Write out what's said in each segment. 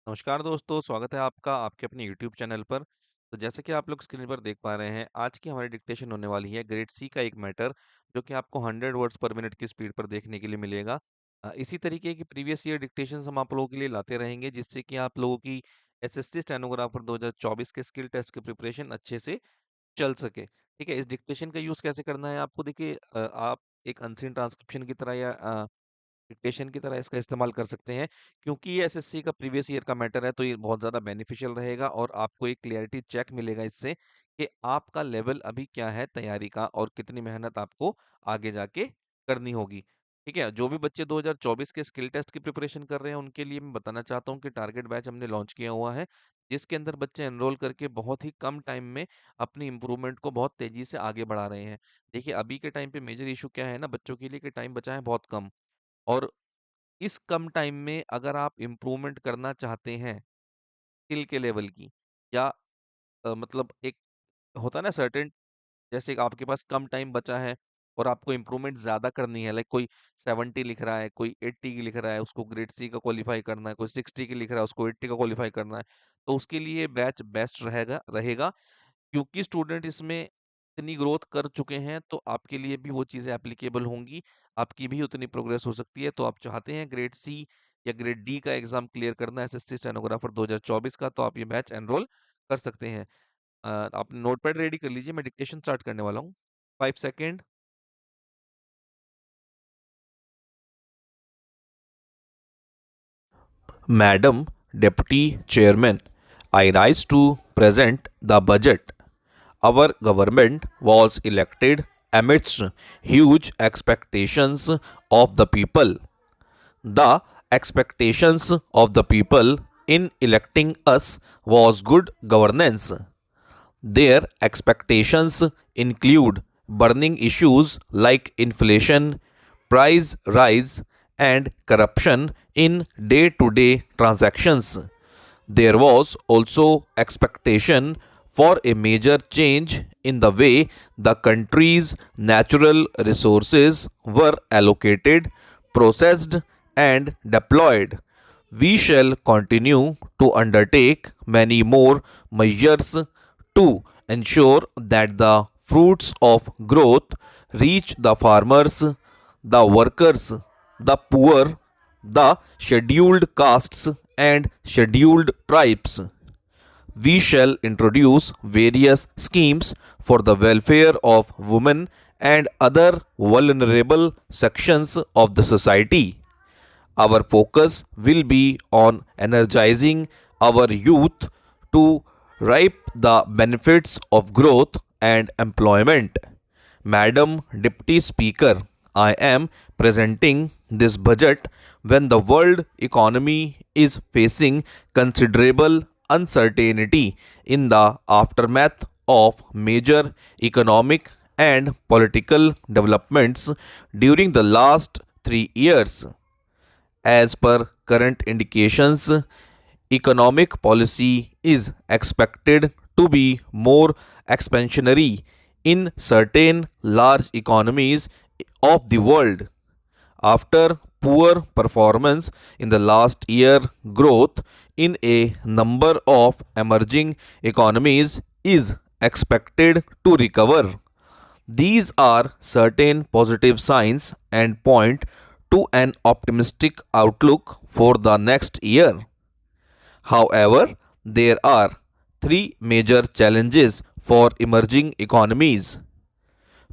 नमस्कार दोस्तों, स्वागत है आपका आपके अपने यूट्यूब चैनल पर। तो जैसे कि आप लोग स्क्रीन पर देख पा रहे हैं, आज की हमारी डिक्टेशन होने वाली है ग्रेड सी का एक मैटर, जो कि आपको 100 वर्ड्स पर मिनट की स्पीड पर देखने के लिए मिलेगा। इसी तरीके की प्रीवियस ईयर डिक्टेशंस हम आप लोगों के लिए लाते रहेंगे, जिससे कि आप लोगों की एसएससी स्टेनोग्राफर 2024 के स्किल टेस्ट की प्रिपरेशन अच्छे से चल सके। ठीक है, इस डिक्टेशन का यूज़ कैसे करना है आपको देखिए, आप एक अनसीन ट्रांसक्रिप्शन की तरह या डिक्टेशन की तरह इसका इस्तेमाल कर सकते हैं। क्योंकि ये एसएससी का प्रीवियस ईयर का मैटर है, तो ये बहुत ज़्यादा बेनिफिशियल रहेगा और आपको एक क्लैरिटी चेक मिलेगा इससे कि आपका लेवल अभी क्या है तैयारी का और कितनी मेहनत आपको आगे जाके करनी होगी। ठीक है, जो भी बच्चे 2024 के स्किल टेस्ट की प्रिपरेशन कर रहे हैं, उनके लिए मैं बताना चाहता हूँ कि टारगेट बैच हमने लॉन्च किया हुआ है, जिसके अंदर बच्चे एनरोल करके बहुत ही कम टाइम में अपनी इंप्रूवमेंट को बहुत तेज़ी से आगे बढ़ा रहे हैं। देखिए, अभी के टाइम पे मेजर इश्यू क्या है ना बच्चों के लिए, कि टाइम बचा है बहुत कम। और इस कम टाइम में अगर आप इम्प्रूवमेंट करना चाहते हैं स्किल के लेवल की, या मतलब एक होता है ना सर्टेन, जैसे कि आपके पास कम टाइम बचा है और आपको इम्प्रूवमेंट ज़्यादा करनी है, लाइक कोई 70 लिख रहा है, कोई 80 की लिख रहा है, उसको ग्रेड सी का क्वालिफाई करना है, कोई 60 की लिख रहा है, उसको 80 का क्वालिफाई करना है, तो उसके लिए बैच बेस्ट रहेगा रहेगा क्योंकि स्टूडेंट इसमें इतनी ग्रोथ कर चुके हैं, तो आपके लिए भी वो चीज़ें एप्लीकेबल होंगी, आपकी भी उतनी प्रोग्रेस हो सकती है। तो आप चाहते हैं ग्रेड सी या ग्रेड डी का एग्ज़ाम क्लियर करना एसएससी स्टेनोग्राफर 2024 का, तो आप ये बैच एनरोल कर सकते हैं। आप नोटपैड रेडी कर लीजिए, मैं डिक्टेशन स्टार्ट करने वाला हूँ। 5 second. Madam Deputy Chairman, I rise to present the budget. Our government was elected amidst huge expectations of the people. The expectations of the people in electing us was good governance. Their expectations include burning issues like inflation, price rise, and corruption in day to day transactions. There was also expectation for a major change in the way the country's natural resources were allocated, processed, and deployed. We shall continue to undertake many more measures to ensure that the fruits of growth reach the farmers, the workers, the poor, the scheduled castes, and scheduled tribes. We shall introduce various schemes for the welfare of women and other vulnerable sections of the society. Our focus will be on energizing our youth to reap the benefits of growth and employment. Madam Deputy Speaker, I am presenting this budget when the world economy is facing considerable uncertainty in the aftermath of major economic and political developments during the last 3 years. As per current indications, economic policy is expected to be more expansionary in certain large economies of the world. After poor performance in the last year, growth in a number of emerging economies is expected to recover. These are certain positive signs and point to an optimistic outlook for the next year. However, there are three major challenges for emerging economies.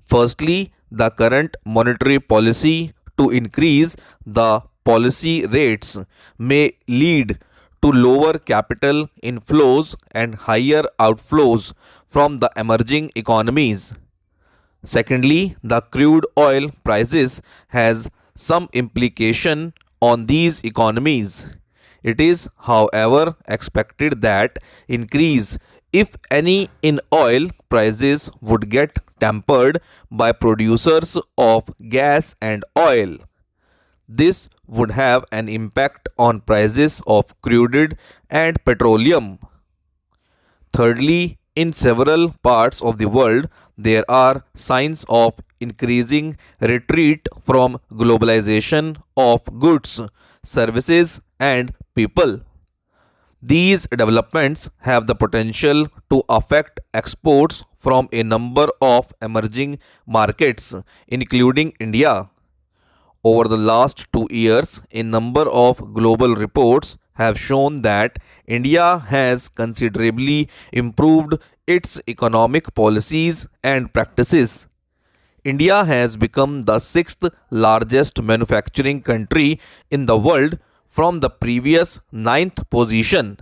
Firstly, the current monetary policy to increase the policy rates may lead to lower capital inflows and higher outflows from the emerging economies. Secondly, the crude oil prices has some implication on these economies. It is, however, expected that increase, if any, in oil prices would get tempered by producers of gas and oil. This would have an impact on prices of crude and petroleum. Thirdly, in several parts of the world, there are signs of increasing retreat from globalization of goods, services, and people. These developments have the potential to affect exports from a number of emerging markets, including India. Over the last 2 years, a number of global reports have shown that India has considerably improved its economic policies and practices. India has become the sixth largest manufacturing country in the world from the previous ninth position.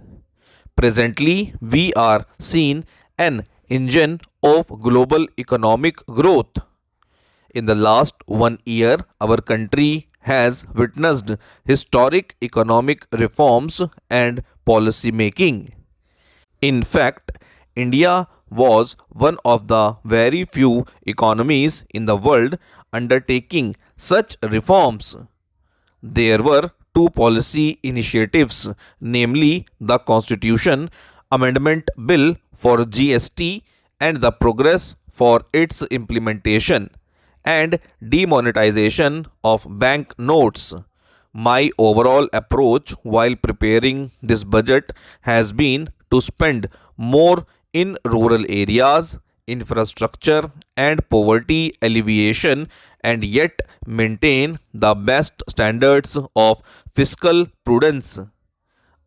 Presently, we are seen an engine of global economic growth. In the last 1 year, our country has witnessed historic economic reforms and policy making. In fact, India was one of the very few economies in the world undertaking such reforms. There were two policy initiatives, namely the Constitution Amendment Bill for GST and the progress for its implementation, and demonetization of bank notes. My overall approach while preparing this budget has been to spend more in rural areas, infrastructure, and poverty alleviation, and yet maintain the best standards of fiscal prudence.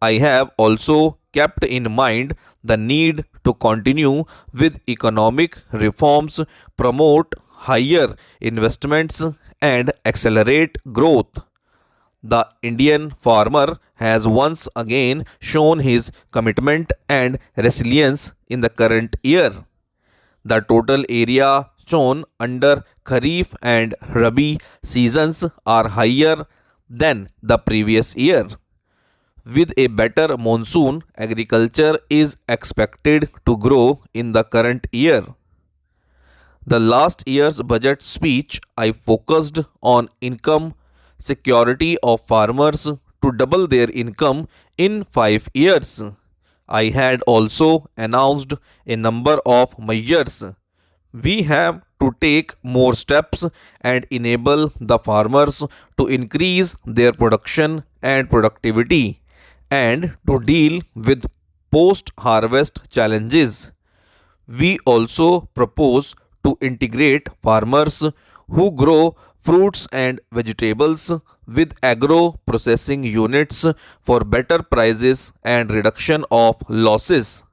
I have also kept in mind the need to continue with economic reforms, promote higher investments, and accelerate growth. The Indian farmer has once again shown his commitment and resilience in the current year. The total area sown under Kharif and Rabi seasons are higher than the previous year. With a better monsoon, agriculture is expected to grow in the current year. The last year's budget speech, I focused on income security of farmers to double their income in 5 years. I had also announced a number of measures. We have to take more steps and enable the farmers to increase their production and productivity and to deal with post harvest challenges. We also propose to integrate farmers who grow fruits and vegetables with agro processing units for better prices and reduction of losses.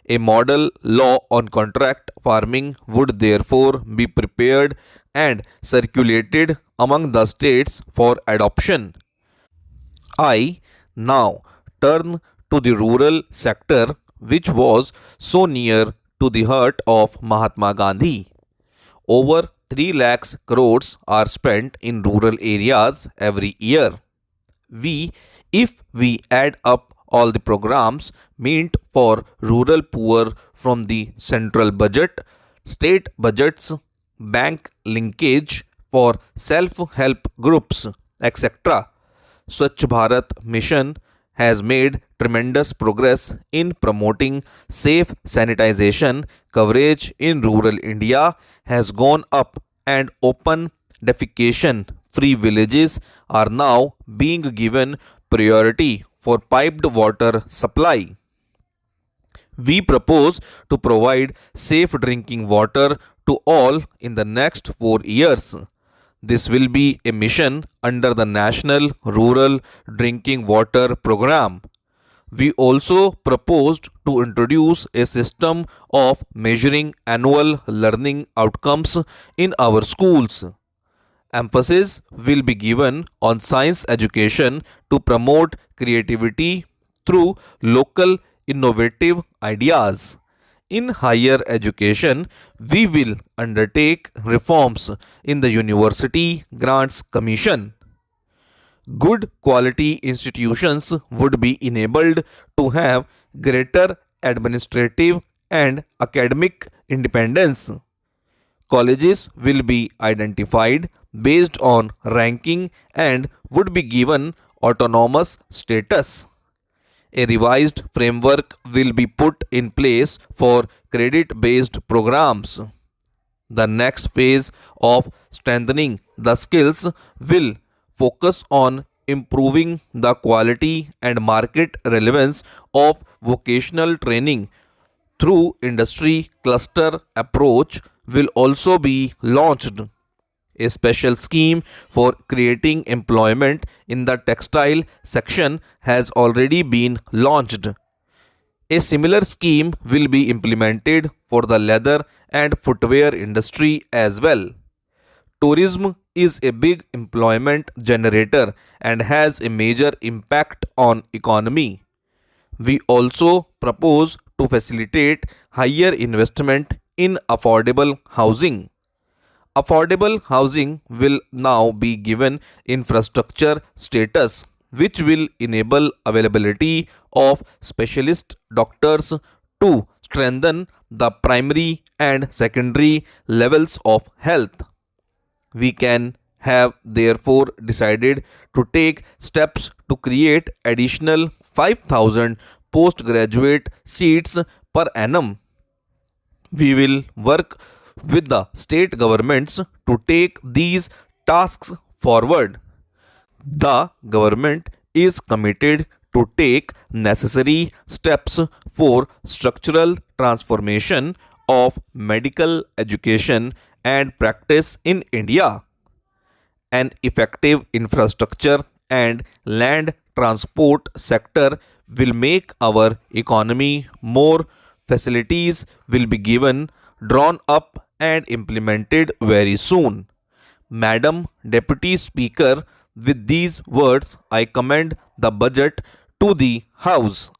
A model law on contract farming would therefore be prepared and circulated among the states for adoption. I now turn to the rural sector, which was so near to the heart of Mahatma Gandhi. Over 3 lakhs crores are spent in rural areas every year. If we add up all the programs meant for rural poor from the central budget, state budgets, bank linkage for self-help groups, etc., Swachh Bharat Mission has made tremendous progress in promoting safe sanitization. Coverage in rural India has gone up, and open defecation free villages are now being given priority for piped water supply. We propose to provide safe drinking water to all in the next 4 years. This will be a mission under the National Rural Drinking Water Program. We also proposed to introduce a system of measuring annual learning outcomes in our schools. Emphasis will be given on science education to promote creativity through local innovative ideas. In higher education, we will undertake reforms in the University Grants Commission. Good quality institutions would be enabled to have greater administrative and academic independence. Colleges will be identified based on ranking and would be given autonomous status. A revised framework will be put in place for credit based programs. The next phase of strengthening the skills will focus on improving the quality and market relevance of vocational training through industry cluster approach will also be launched. A special scheme for creating employment in the textile section has already been launched. A similar scheme will be implemented for the leather and footwear industry as well. Tourism is a big employment generator and has a major impact on economy. We also propose to facilitate higher investment in affordable housing. Affordable housing will now be given infrastructure status, which will enable availability of specialist doctors to strengthen the primary and secondary levels of health. We can have therefore decided to take steps to create additional 5,000 postgraduate seats per annum. We will work with the state governments to take these tasks forward. The government is committed to take necessary steps for structural transformation of medical education and practice in India. An effective infrastructure and land transport sector will make our economy more. Facilities will be given, drawn up, and implemented very soon. Madam Deputy Speaker, with these words, I commend the budget to the House.